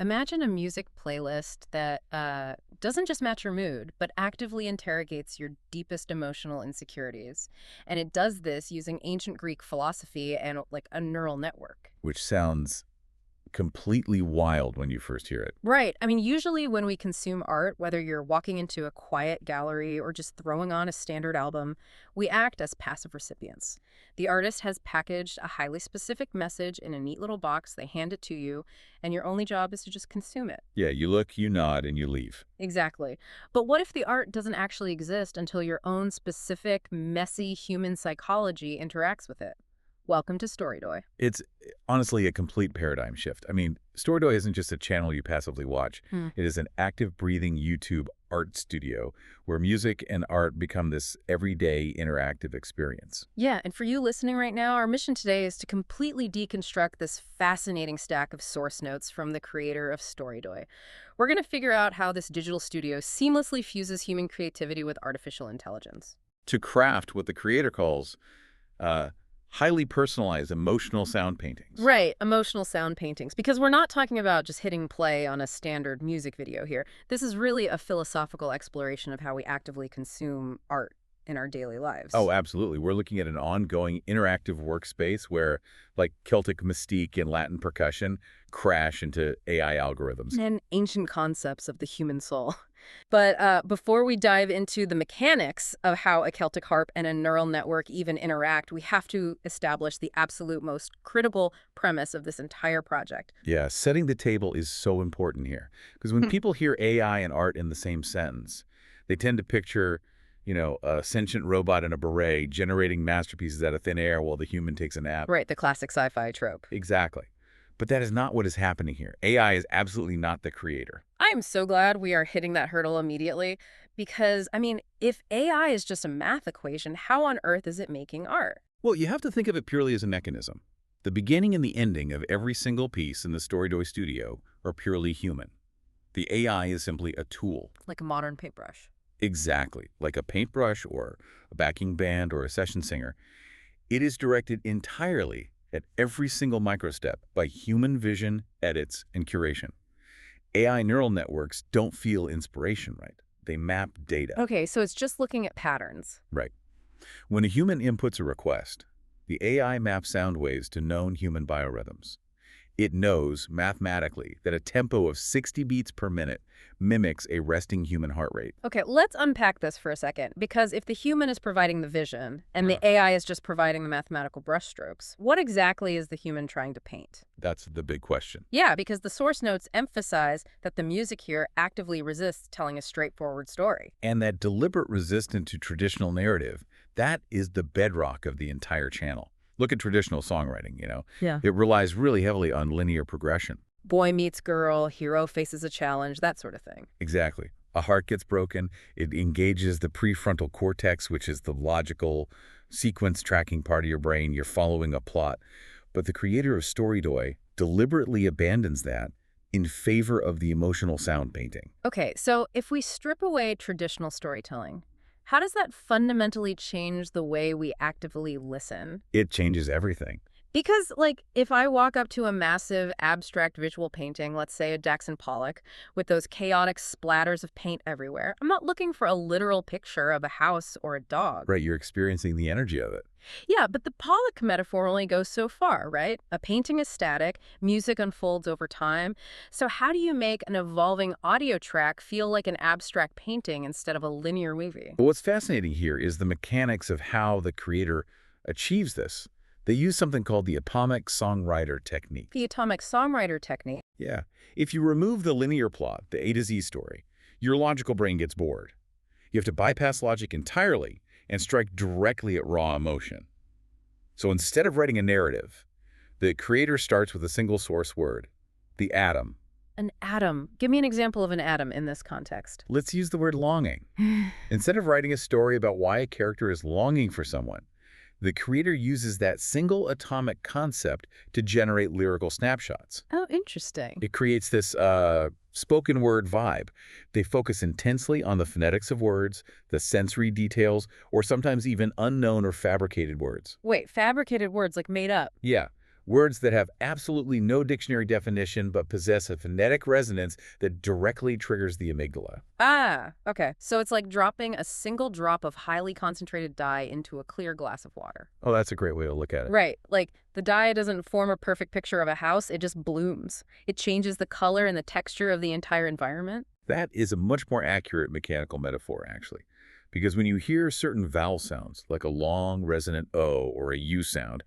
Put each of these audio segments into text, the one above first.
Imagine a music playlist that doesn't just match your mood, but actively interrogates your deepest emotional insecurities. And it does this using ancient Greek philosophy and like a neural network. Which sounds completely wild when you first hear it. Right. I mean, usually when we consume art, whether you're walking into a quiet gallery or just throwing on a standard album, we act as passive recipients. The artist has packaged a highly specific message in a neat little box, they hand it to you, and your only job is to just consume it. Yeah, you look, you nod, and you leave. Exactly. But what if the art doesn't actually exist until your own specific, messy human psychology interacts with it? Welcome to Storydoy. It's honestly a complete paradigm shift. I mean, Storydoy isn't just a channel you passively watch. Hmm. It is an active, breathing YouTube art studio where music and art become this everyday interactive experience. Yeah, and for you listening right now, our mission today is to completely deconstruct this fascinating stack of source notes from the creator of Storydoy. We're going to figure out how this digital studio seamlessly fuses human creativity with artificial intelligence. To craft what the creator calls highly personalized emotional sound paintings. Right, emotional sound paintings. Because we're not talking about just hitting play on a standard music video here. This is really a philosophical exploration of how we actively consume art in our daily lives. Oh, absolutely. We're looking at an ongoing interactive workspace where, like, Celtic mystique and Latin percussion crash into AI algorithms. And ancient concepts of the human soul. But before we dive into the mechanics of how a Celtic harp and a neural network even interact, we have to establish the absolute most critical premise of this entire project. Yeah, setting the table is so important here. Because when people hear AI and art in the same sentence, they tend to picture, a sentient robot in a beret generating masterpieces out of thin air while the human takes a nap. Right, the classic sci-fi trope. Exactly. But that is not what is happening here. AI is absolutely not the creator. I am so glad we are hitting that hurdle immediately because, I mean, if AI is just a math equation, how on earth is it making art? Well, you have to think of it purely as a mechanism. The beginning and the ending of every single piece in the Storydoy studio are purely human. The AI is simply a tool. Like a modern paintbrush. Exactly. Like a paintbrush or a backing band or a session singer. It is directed entirely at every single microstep by human vision, edits, and curation. AI neural networks don't feel inspiration, right? They map data. Okay, so it's just looking at patterns. Right. When a human inputs a request, the AI maps sound waves to known human biorhythms. It knows mathematically that a tempo of 60 beats per minute mimics a resting human heart rate. Okay, let's unpack this for a second, because if the human is providing the vision and the AI is just providing the mathematical brushstrokes, what exactly is the human trying to paint? That's the big question. Yeah, because the source notes emphasize that the music here actively resists telling a straightforward story. And that deliberate resistance to traditional narrative, that is the bedrock of the entire channel. Look at traditional songwriting, Yeah. It relies really heavily on linear progression. Boy meets girl, hero faces a challenge, that sort of thing. Exactly. A heart gets broken, it engages the prefrontal cortex, which is the logical sequence tracking part of your brain. You're following a plot. But the creator of Storydoy deliberately abandons that in favor of the emotional sound painting. Okay, so if we strip away traditional storytelling, how does that fundamentally change the way we actively listen? It changes everything. Because, like, if I walk up to a massive abstract visual painting, let's say a Jackson Pollock, with those chaotic splatters of paint everywhere, I'm not looking for a literal picture of a house or a dog. Right, you're experiencing the energy of it. Yeah, but the Pollock metaphor only goes so far, right? A painting is static, music unfolds over time. So how do you make an evolving audio track feel like an abstract painting instead of a linear movie? But what's fascinating here is the mechanics of how the creator achieves this. They use something called the atomic songwriter technique. The atomic songwriter technique. Yeah. If you remove the linear plot, the A to Z story, your logical brain gets bored. You have to bypass logic entirely and strike directly at raw emotion. So instead of writing a narrative, the creator starts with a single source word, the atom. An atom. Give me an example of an atom in this context. Let's use the word longing. Instead of writing a story about why a character is longing for someone, the creator uses that single atomic concept to generate lyrical snapshots. Oh, interesting. It creates this spoken word vibe. They focus intensely on the phonetics of words, the sensory details, or sometimes even unknown or fabricated words. Wait, fabricated words like made up. Yeah, Words that have absolutely no dictionary definition but possess a phonetic resonance that directly triggers the amygdala. Ah, okay. So it's like dropping a single drop of highly concentrated dye into a clear glass of water. Oh, that's a great way to look at it. Right. Like the dye doesn't form a perfect picture of a house, it just blooms. It changes the color and the texture of the entire environment. That is a much more accurate mechanical metaphor, actually. Because when you hear certain vowel sounds, like a long, resonant O or a U sound,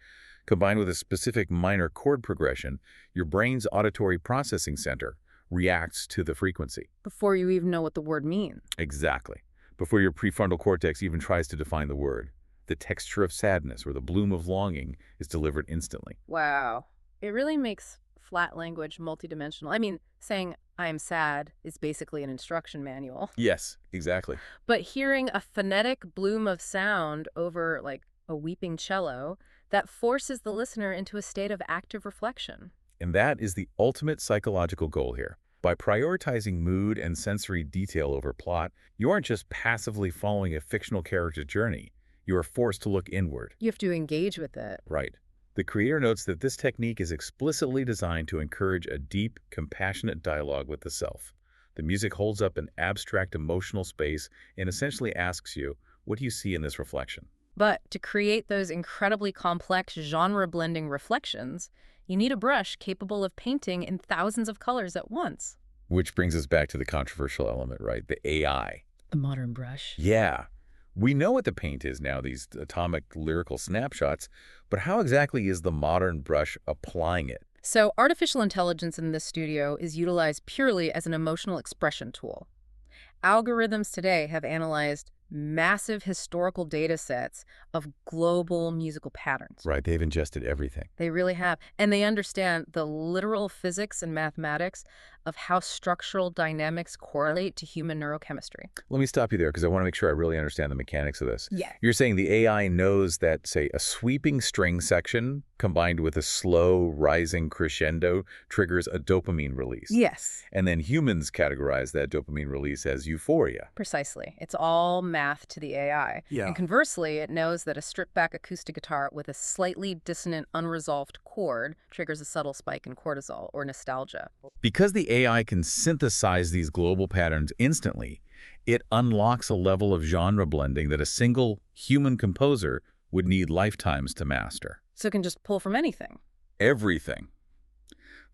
combined with a specific minor chord progression, your brain's auditory processing center reacts to the frequency. Before you even know what the word means. Exactly. Before your prefrontal cortex even tries to define the word, the texture of sadness or the bloom of longing is delivered instantly. Wow. It really makes flat language multidimensional. I mean, saying I am sad is basically an instruction manual. Yes, exactly. But hearing a phonetic bloom of sound over like a weeping cello, that forces the listener into a state of active reflection. And that is the ultimate psychological goal here. By prioritizing mood and sensory detail over plot, you aren't just passively following a fictional character's journey. You are forced to look inward. You have to engage with it. Right. The creator notes that this technique is explicitly designed to encourage a deep, compassionate dialogue with the self. The music holds up an abstract emotional space and essentially asks you, what do you see in this reflection? But to create those incredibly complex genre-blending reflections, you need a brush capable of painting in thousands of colors at once. Which brings us back to the controversial element, right? The AI. The modern brush. Yeah. We know what the paint is now, these atomic lyrical snapshots, but how exactly is the modern brush applying it? So artificial intelligence in this studio is utilized purely as an emotional expression tool. Algorithms today have analyzed massive historical data sets of global musical patterns. Right, they've ingested everything. They really have. And they understand the literal physics and mathematics of how structural dynamics correlate to human neurochemistry. Let me stop you there because I want to make sure I really understand the mechanics of this. Yeah. You're saying the AI knows that, say, a sweeping string section combined with a slow rising crescendo triggers a dopamine release. Yes. And then humans categorize that dopamine release as euphoria. Precisely. It's all math to the AI. Yeah. And conversely, it knows that a stripped-back acoustic guitar with a slightly dissonant, unresolved chord triggers a subtle spike in cortisol or nostalgia. Because the AI can synthesize these global patterns instantly, it unlocks a level of genre blending that a single human composer would need lifetimes to master. So it can just pull from anything. Everything.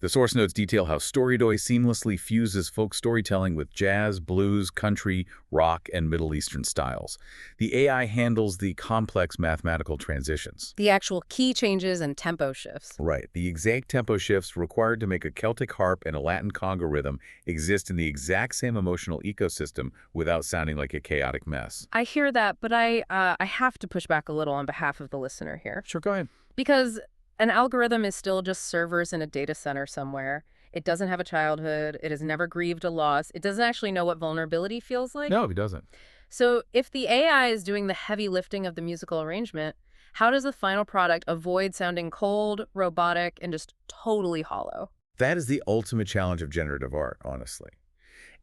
The source notes detail how Storydoy seamlessly fuses folk storytelling with jazz, blues, country, rock, and Middle Eastern styles. The AI handles the complex mathematical transitions. The actual key changes and tempo shifts. Right. The exact tempo shifts required to make a Celtic harp and a Latin conga rhythm exist in the exact same emotional ecosystem without sounding like a chaotic mess. I hear that, but I have to push back a little on behalf of the listener here. Sure, go ahead. Because an algorithm is still just servers in a data center somewhere. It doesn't have a childhood. It has never grieved a loss. It doesn't actually know what vulnerability feels like. No, he doesn't. So if the AI is doing the heavy lifting of the musical arrangement, how does the final product avoid sounding cold, robotic, and just totally hollow? That is the ultimate challenge of generative art, honestly.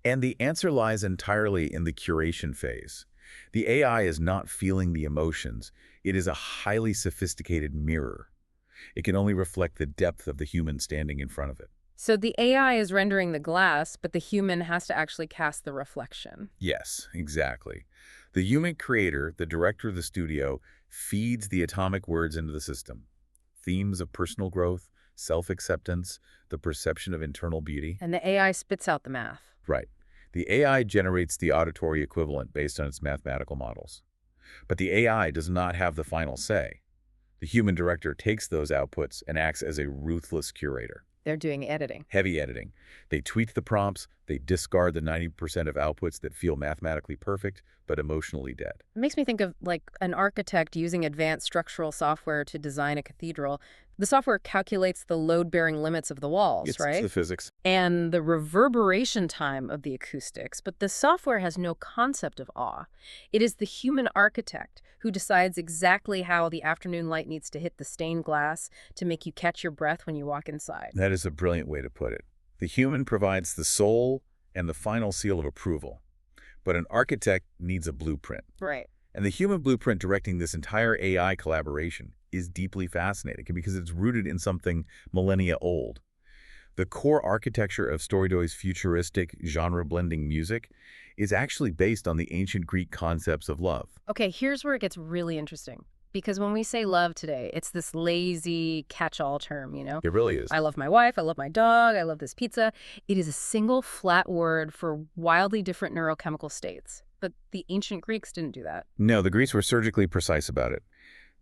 And the answer lies entirely in the curation phase. The AI is not feeling the emotions. It is a highly sophisticated mirror. It can only reflect the depth of the human standing in front of it. So the AI is rendering the glass, but the human has to actually cast the reflection. Yes, exactly. The human creator, the director of the studio, feeds the atomic words into the system. Themes of personal growth, self-acceptance, the perception of internal beauty. And the AI spits out the math. Right. The AI generates the auditory equivalent based on its mathematical models. But the AI does not have the final say. The human director takes those outputs and acts as a ruthless curator. They're doing editing. Heavy editing. They tweak the prompts, they discard the 90% of outputs that feel mathematically perfect but emotionally dead. It makes me think of like an architect using advanced structural software to design a cathedral. The software calculates the load-bearing limits of the walls, right? It's the physics. And the reverberation time of the acoustics, but the software has no concept of awe. It is the human architect who decides exactly how the afternoon light needs to hit the stained glass to make you catch your breath when you walk inside. That is a brilliant way to put it. The human provides the soul and the final seal of approval, but an architect needs a blueprint. Right. And the human blueprint directing this entire AI collaboration is deeply fascinating because it's rooted in something millennia old. The core architecture of Storydoy's futuristic, genre-blending music is actually based on the ancient Greek concepts of love. Okay, here's where it gets really interesting. Because when we say love today, it's this lazy catch-all term, you know? It really is. I love my wife, I love my dog, I love this pizza. It is a single flat word for wildly different neurochemical states. But the ancient Greeks didn't do that. No, the Greeks were surgically precise about it.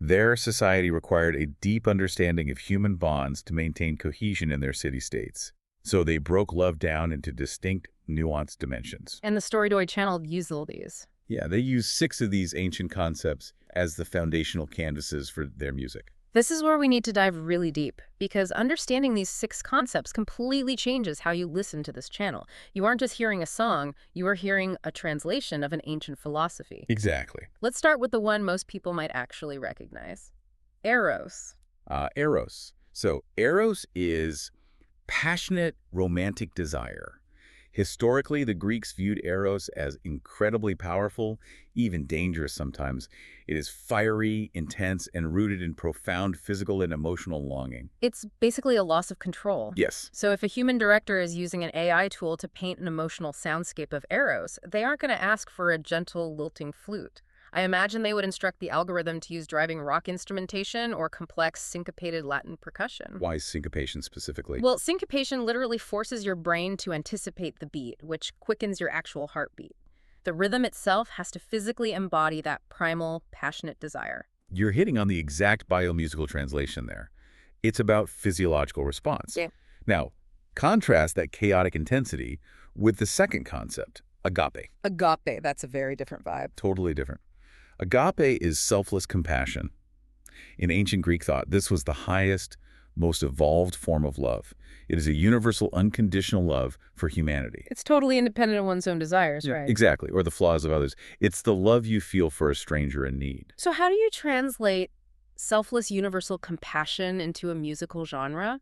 Their society required a deep understanding of human bonds to maintain cohesion in their city-states. So they broke love down into distinct, nuanced dimensions. And the Storydoy channel used all these. Yeah, they use 6 of these ancient concepts as the foundational canvases for their music. This is where we need to dive really deep, because understanding these 6 concepts completely changes how you listen to this channel. You aren't just hearing a song, you are hearing a translation of an ancient philosophy. Exactly. Let's start with the one most people might actually recognize. Eros. Eros. So Eros is passionate romantic desire. Historically, the Greeks viewed Eros as incredibly powerful, even dangerous sometimes. It is fiery, intense, and rooted in profound physical and emotional longing. It's basically a loss of control. Yes. So if a human director is using an AI tool to paint an emotional soundscape of Eros, they aren't going to ask for a gentle, lilting flute. I imagine they would instruct the algorithm to use driving rock instrumentation or complex syncopated Latin percussion. Why syncopation specifically? Well, syncopation literally forces your brain to anticipate the beat, which quickens your actual heartbeat. The rhythm itself has to physically embody that primal, passionate desire. You're hitting on the exact biomusical translation there. It's about physiological response. Yeah. Now, contrast that chaotic intensity with the second concept, agape. Agape, that's a very different vibe. Totally different. Agape is selfless compassion. In ancient Greek thought, this was the highest, most evolved form of love. It is a universal, unconditional love for humanity. It's totally independent of one's own desires, right? Exactly, or the flaws of others. It's the love you feel for a stranger in need. So how do you translate selfless universal compassion into a musical genre?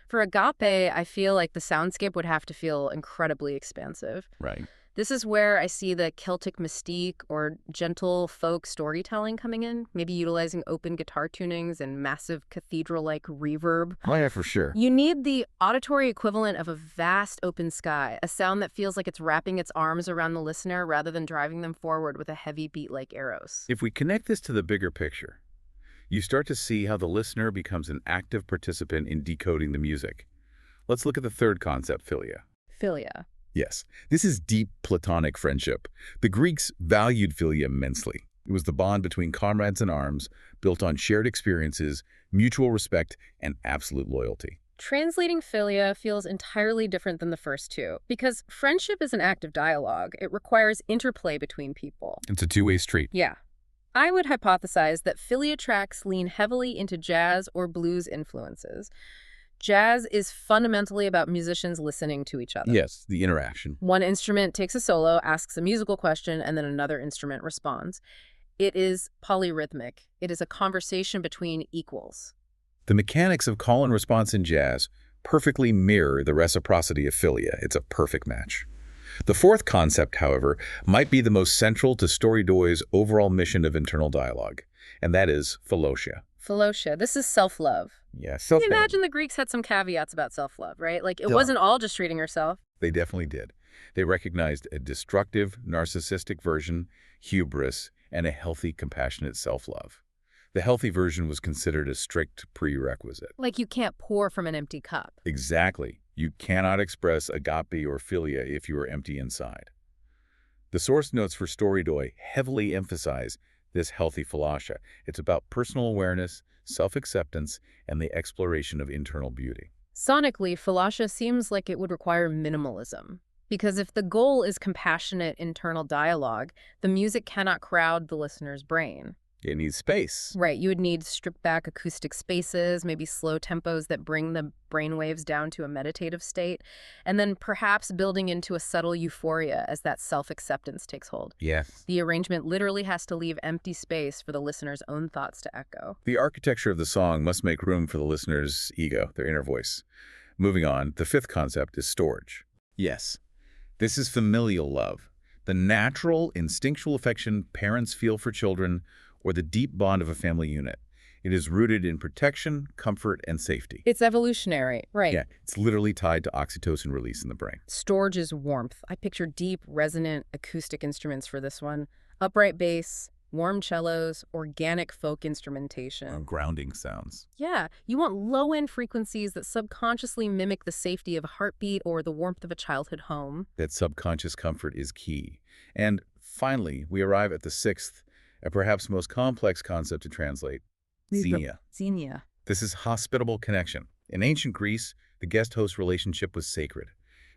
For agape, I feel like the soundscape would have to feel incredibly expansive. Right. This is where I see the Celtic mystique or gentle folk storytelling coming in, maybe utilizing open guitar tunings and massive cathedral-like reverb. Oh, yeah, for sure. You need the auditory equivalent of a vast open sky, a sound that feels like it's wrapping its arms around the listener rather than driving them forward with a heavy beat like Eros. If we connect this to the bigger picture, you start to see how the listener becomes an active participant in decoding the music. Let's look at the third concept, philia. Philia. Yes, this is deep platonic friendship. The Greeks valued philia immensely. It was the bond between comrades in arms, built on shared experiences, mutual respect, and absolute loyalty. Translating philia feels entirely different than the first two, because friendship is an act of dialogue. It requires interplay between people. It's a two-way street. Yeah. I would hypothesize that philia tracks lean heavily into jazz or blues influences. Jazz is fundamentally about musicians listening to each other. Yes, the interaction. One instrument takes a solo, asks a musical question, and then another instrument responds. It is polyrhythmic. It is a conversation between equals. The mechanics of call and response in jazz perfectly mirror the reciprocity of philia. It's a perfect match. The fourth concept, however, might be the most central to Storydoy's overall mission of internal dialogue, and that is philotia. Philotia. This is self-love. Yeah, Can you imagine the Greeks had some caveats about self-love, right? Like, it wasn't all just treating yourself. They definitely did. They recognized a destructive, narcissistic version, hubris, and a healthy, compassionate self-love. The healthy version was considered a strict prerequisite. Like, you can't pour from an empty cup. Exactly. You cannot express agape or philia if you are empty inside. The source notes for Storydoy heavily emphasize this healthy philotia. It's about personal awareness, self-acceptance, and the exploration of internal beauty. Sonically, philotia seems like it would require minimalism. Because if the goal is compassionate internal dialogue, the music cannot crowd the listener's brain. It needs space. Right, you would need stripped-back acoustic spaces, maybe slow tempos that bring the brainwaves down to a meditative state, and then perhaps building into a subtle euphoria as that self-acceptance takes hold. Yes. The arrangement literally has to leave empty space for the listener's own thoughts to echo. The architecture of the song must make room for the listener's ego, their inner voice. Moving on, the fifth concept is storage. Yes, this is familial love, the natural, instinctual affection parents feel for children, or the deep bond of a family unit. It is rooted in protection, comfort, and safety. It's evolutionary, right? Yeah, it's literally tied to oxytocin release in the brain. Storage is warmth. I picture deep, resonant acoustic instruments for this one. Upright bass, warm cellos, organic folk instrumentation. Grounding sounds. Yeah, you want low-end frequencies that subconsciously mimic the safety of a heartbeat or the warmth of a childhood home. That subconscious comfort is key. And finally, we arrive at the sixth, and perhaps most complex concept to translate, xenia. Xenia. This is hospitable connection. In ancient Greece, the guest-host relationship was sacred.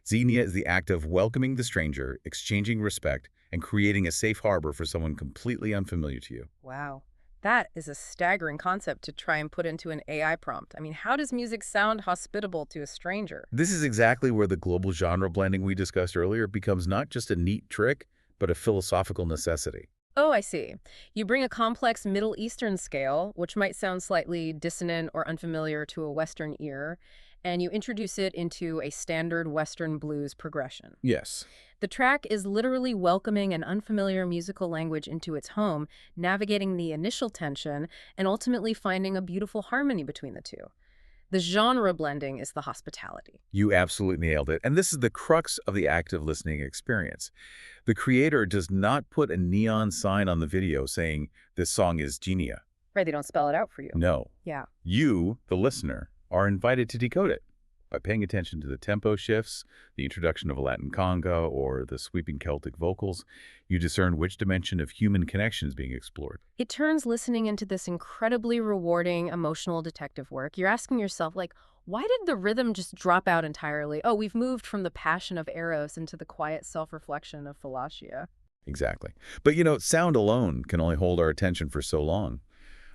Xenia is the act of welcoming the stranger, exchanging respect, and creating a safe harbor for someone completely unfamiliar to you. Wow. That is a staggering concept to try and put into an AI prompt. I mean, how does music sound hospitable to a stranger? This is exactly where the global genre blending we discussed earlier becomes not just a neat trick, but a philosophical necessity. Oh, I see. You bring a complex Middle Eastern scale, which might sound slightly dissonant or unfamiliar to a Western ear, and you introduce it into a standard Western blues progression. Yes. The track is literally welcoming an unfamiliar musical language into its home, navigating the initial tension, and ultimately finding a beautiful harmony between the two. The genre blending is the hospitality. You absolutely nailed it. And this is the crux of the active listening experience. The creator does not put a neon sign on the video saying, this song is Xenia. Right, they don't spell it out for you. No. Yeah. You, the listener, are invited to decode it by paying attention to the tempo shifts, the introduction of a Latin conga, or the sweeping Celtic vocals. You discern which dimension of human connection is being explored. It turns listening into this incredibly rewarding emotional detective work. You're asking yourself, like, why did the rhythm just drop out entirely? Oh, we've moved from the passion of Eros into the quiet self-reflection of Philotia. Exactly. But sound alone can only hold our attention for so long.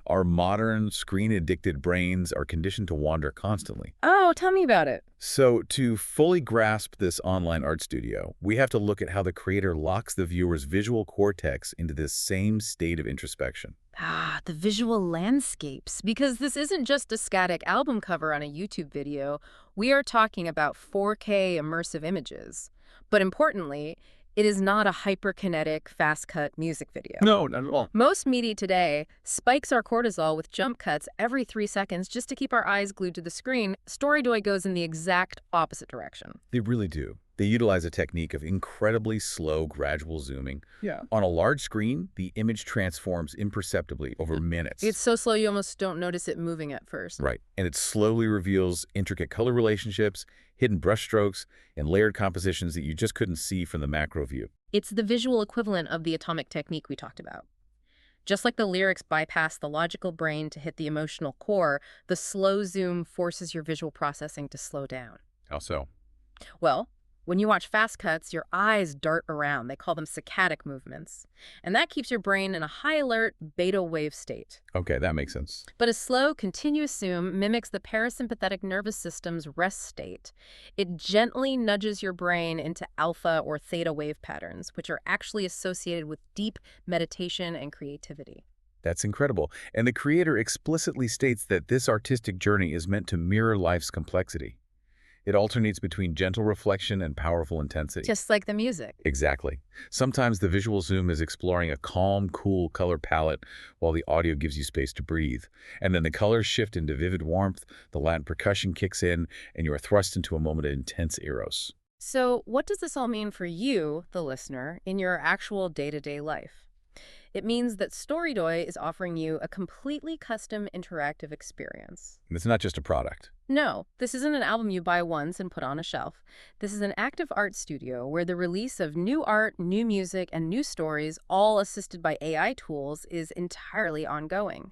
Our modern, screen-addicted brains are conditioned to wander constantly. Oh, tell me about it. So to fully grasp this online art studio, we have to look at how the creator locks the viewer's visual cortex into this same state of introspection. Ah, the visual landscapes. Because this isn't just a static album cover on a YouTube video. We are talking about 4K immersive images. But importantly, it is not a hyperkinetic, fast-cut music video. No, not at all. Most media today spikes our cortisol with jump cuts every 3 seconds just to keep our eyes glued to the screen. Storydoy goes in the exact opposite direction. They really do. They utilize a technique of incredibly slow, gradual zooming. Yeah. On a large screen, the image transforms imperceptibly over minutes. It's so slow you almost don't notice it moving at first. Right. And it slowly reveals intricate color relationships, hidden brushstrokes, and layered compositions that you just couldn't see from the macro view. It's the visual equivalent of the atomic technique we talked about. Just like the lyrics bypass the logical brain to hit the emotional core, the slow zoom forces your visual processing to slow down. How so? Well, when you watch fast cuts, your eyes dart around. They call them saccadic movements. And that keeps your brain in a high alert beta wave state. Okay, that makes sense. But a slow, continuous zoom mimics the parasympathetic nervous system's rest state. It gently nudges your brain into alpha or theta wave patterns, which are actually associated with deep meditation and creativity. That's incredible. And the creator explicitly states that this artistic journey is meant to mirror life's complexity. It alternates between gentle reflection and powerful intensity. Just like the music. Exactly. Sometimes the visual zoom is exploring a calm, cool color palette while the audio gives you space to breathe. And then the colors shift into vivid warmth, the Latin percussion kicks in, and you are thrust into a moment of intense eros. So what does this all mean for you, the listener, in your actual day-to-day life? It means that Storydoy is offering you a completely custom interactive experience. And it's not just a product. No, this isn't an album you buy once and put on a shelf. This is an active art studio where the release of new art, new music, and new stories, all assisted by AI tools, is entirely ongoing.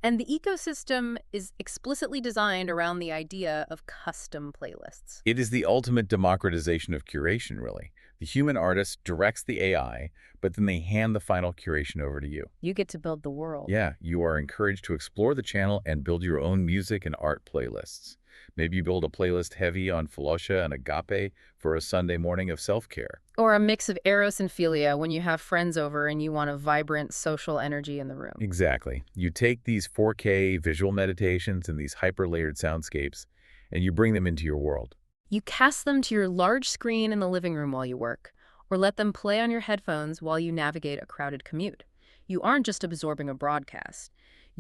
And the ecosystem is explicitly designed around the idea of custom playlists. It is the ultimate democratization of curation, really. The human artist directs the AI, but then they hand the final curation over to you. You get to build the world. Yeah, you are encouraged to explore the channel and build your own music and art playlists. Maybe you build a playlist heavy on Philotia and Agape for a Sunday morning of self-care. Or a mix of Eros and Philia when you have friends over and you want a vibrant social energy in the room. Exactly. You take these 4K visual meditations and these hyper-layered soundscapes, and you bring them into your world. You cast them to your large screen in the living room while you work, or let them play on your headphones while you navigate a crowded commute. You aren't just absorbing a broadcast.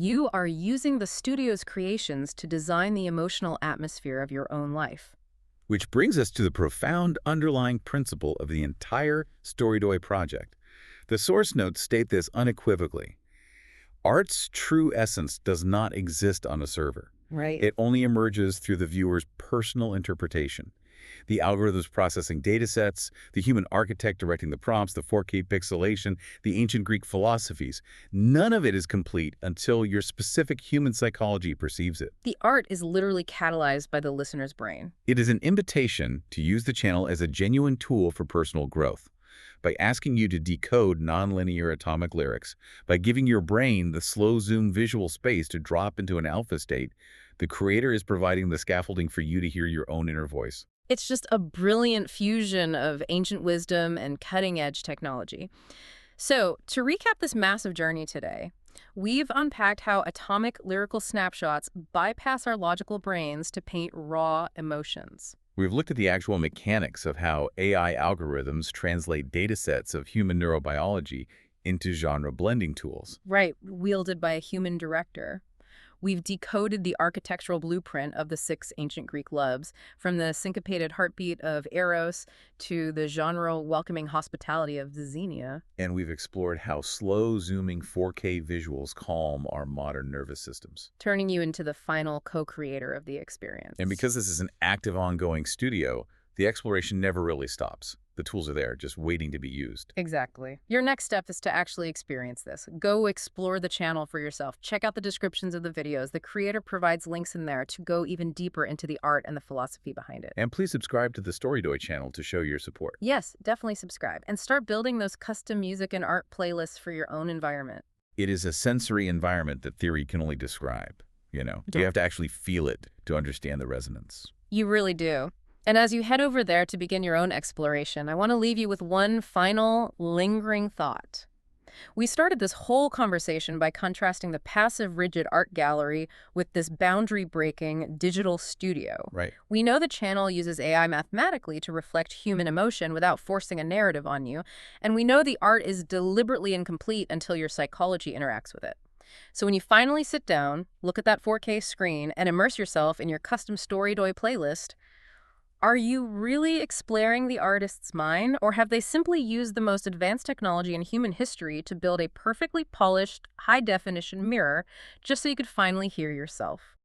You are using the studio's creations to design the emotional atmosphere of your own life. Which brings us to the profound underlying principle of the entire Storydoy project. The source notes state this unequivocally. Art's true essence does not exist on a server. Right. It only emerges through the viewer's personal interpretation. The algorithms processing datasets, the human architect directing the prompts, the 4K pixelation, the ancient Greek philosophies, none of it is complete until your specific human psychology perceives it. The art is literally catalyzed by the listener's brain. It is an invitation to use the channel as a genuine tool for personal growth. By asking you to decode nonlinear atomic lyrics, by giving your brain the slow zoom visual space to drop into an alpha state, the creator is providing the scaffolding for you to hear your own inner voice. It's just a brilliant fusion of ancient wisdom and cutting-edge technology. So, to recap this massive journey today, we've unpacked how atomic lyrical snapshots bypass our logical brains to paint raw emotions. We've looked at the actual mechanics of how AI algorithms translate datasets of human neurobiology into genre blending tools. Right, wielded by a human director. We've decoded the architectural blueprint of the 6 ancient Greek loves, from the syncopated heartbeat of Eros to the genre-welcoming hospitality of the Xenia. And we've explored how slow-zooming 4K visuals calm our modern nervous systems. Turning you into the final co-creator of the experience. And because this is an active, ongoing studio, the exploration never really stops. The tools are there, just waiting to be used. Exactly. Your next step is to actually experience this. Go explore the channel for yourself. Check out the descriptions of the videos. The creator provides links in there to go even deeper into the art and the philosophy behind it. And please subscribe to the Storydoy channel to show your support. Yes, definitely subscribe. And start building those custom music and art playlists for your own environment. It is a sensory environment that theory can only describe. You have to actually feel it to understand the resonance. You really do. And as you head over there to begin your own exploration, I want to leave you with one final, lingering thought. We started this whole conversation by contrasting the passive, rigid art gallery with this boundary-breaking digital studio. Right. We know the channel uses AI mathematically to reflect human emotion without forcing a narrative on you, and we know the art is deliberately incomplete until your psychology interacts with it. So when you finally sit down, look at that 4K screen, and immerse yourself in your custom Storydoy playlist, are you really exploring the artist's mind, or have they simply used the most advanced technology in human history to build a perfectly polished, high-definition mirror just so you could finally hear yourself?